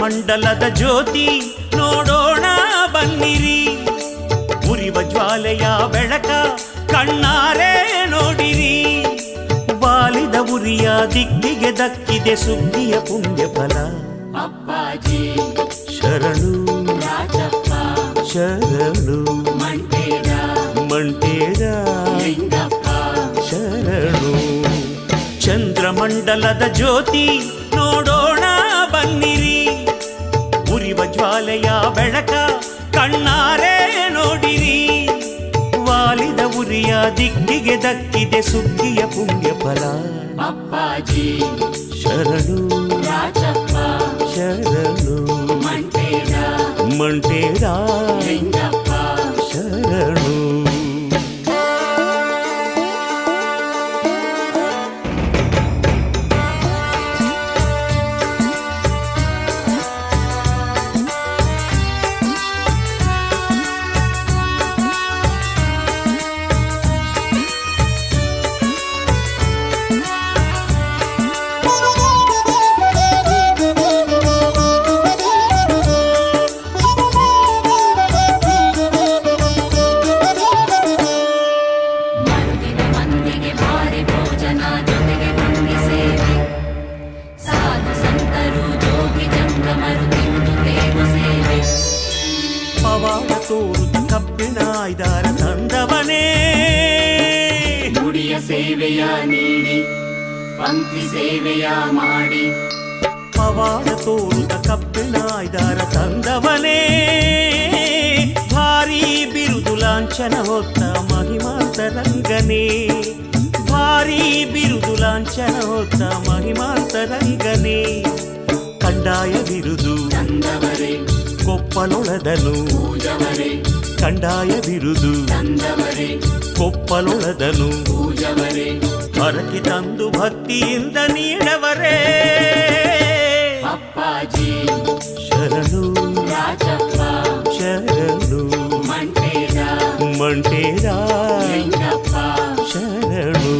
ಮಂಡಲದ ಜ್ಯೋತಿ ನೋಡೋಣ ಬನ್ನಿರಿ, ಉರಿವ ಜ್ವಾಲೆಯ ಬೆಳಕ ಕಣ್ಣಾರೆ ನೋಡಿರಿ. ಬಾಲಿದ ಉರಿಯ ದಿಕ್ಕಿಗೆ ದಕ್ಕಿದೆ ಸುಗ್ಗಿಯ ಪುಣ್ಯ ಫಲ. ಅಪ್ಪಾಜಿ ಶರಣು ರಾಜಪ್ಪ ಶರಣು ಮಂಟೇದ ಶರಣು. ಚಂದ್ರಮಂಡಲದ ಜ್ಯೋತಿ ನೋಡೋಣ ಬನ್ನಿರಿ, ಉರಿವ ಜ್ವಾಲೆಯ ಬೆಳಕ ಕಣ್ಣಾರೆ ನೋಡಿರಿ. ವಾಲಿದ ಉರಿಯ ದಿಕ್ಕಿಗೆ ದಕ್ಕಿದೆ ಸುಗ್ಗಿಯ ಪುಣ್ಯ ಫಲ. ಅಪ್ಪಾಜಿ ಶರಣು ರಾಜಪ್ಪ ಶರಣು ಮಂಟೇದ ಶರಣು. ಪವಾಡ ತೋರುತ್ತ ಕಬ್ಬಿಣ ಐದಾರ ತಂದವನೇ, ನುಡಿಯ ಸೇವೆಯ ನೀಡಿ ಪಂಕ್ತಿ ಸೇವೆಯ ಮಾಡಿ. ಪವಾಡ ತೋರುತ್ತ ಕಬ್ಬಿಣ ಐದಾರ ತಂದವನೇ, ಭಾರೀ ಬಿರುದು ಲಾಂಛನ ಹೊತ್ತ ಮಹಿಮಾಂತರಂಗನೇ. ಭಾರೀ ಬಿರುದು ಲಾಂಛನ ಹೊತ್ತ ಮಹಿಮಾಂತರಂಗನೇ. ಕಂಡಾಯ ಬಿರುದು ತಂದವರೇ ಕೊಪ್ಪಲೊಳದನು ಪೂಜವರೇ, ಕಂಡಾಯ ಬಿರುದು ತಂದವರೇ ಕೊಪ್ಪಲೊಳದನು ಪೂಜವರೇ. ಹರಕೆ ತಂದು ಭಕ್ತಿಯಿಂದ ನೀಡವರೇ. ಅಪ್ಪಾಜಿ ಶರಣು ರಾಜಪ್ಪ ಶರಣು ಮಂಟೇದ ಶರಣು.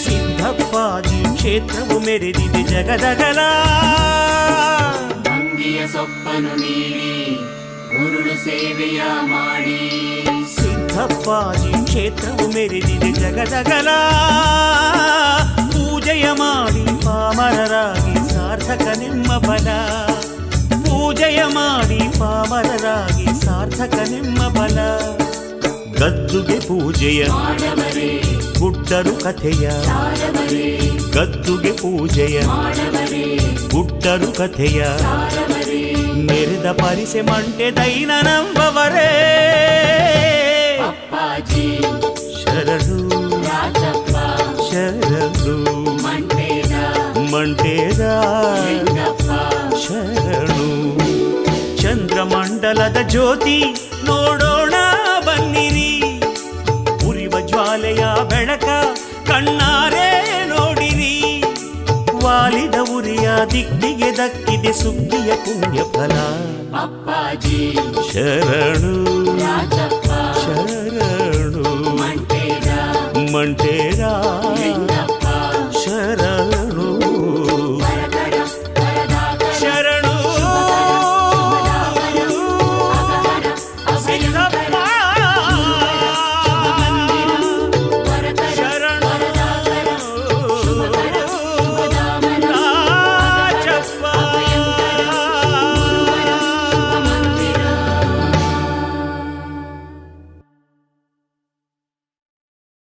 ಸಿದ್ದಪ್ಪಾಜಿ ಕ್ಷೇತ್ರವು ಮೆರೆದಿದೆ ಜಗದಗಲ. ಅಂಗಿಯ ಸೊಪ್ಪನು ನೀಡಿ ಉರುಳು ಸೇವೆಯ ಮಾಡಿ. ಸಿದ್ದಪ್ಪಾಜಿ ಕ್ಷೇತ್ರವು ಮೆರೆದಿದೆ ಜಗದಗಲ. ಪೂಜೆಯ ಮಾಡಿ ಪಾಮರರಾಗಿ ಸಾರ್ಥಕ ನಿಮ್ಮ ಬಲ. ಪೂಜೆಯ ಮಾಡಿ ಪಾಮರರಾಗಿ ಸಾರ್ಥಕ ನಿಮ್ಮ ಬಲ. ಗದ್ದುಗೆ ಪೂಜೆಯ ಮಾಡವರೇ ಗುಡ್ಡರು ಕಥೆಯ, ಸಾರವರೇ ಗದ್ದುಗೆ ಪೂಜೆಯ ಮಾಡವರೇ ಗುಡ್ಡರು ಕಥೆಯ. ಸಾರವರೇ ಮೆರೆದ ಪರಿಸೆ ಮಂಟೆ ದೈನ ನಂಬವರೇ. ಅಪ್ಪಾಜಿ ಶರಣು ರಾಜಪ್ಪ ಶರಣು ಮಂಟೇದ ಶರಣು. ಚಂದ್ರಮಂಡಲದ ಜ್ಯೋತಿ ನೋಡೋಣ ಬನ್ನಿರಿ, ಉರಿವ ಜ್ವಾಲೆಯ ಬೆಳಕ ಕಣ್ಣಾರೆ ನೋಡಿರಿ. ವಾಲಿದ ಉರಿಯ ದಿಕ್ಕಿಗೆ ದಕ್ಕಿದೆ ಸುಗ್ಗಿಯ ಪುಣ್ಯ ಫಲ. ಅಪ್ಪಾಜಿ ಶರಣು ರಾಜಪ್ಪ ಶರಣು ಮಂಟೇದ ಮಂಟೇದ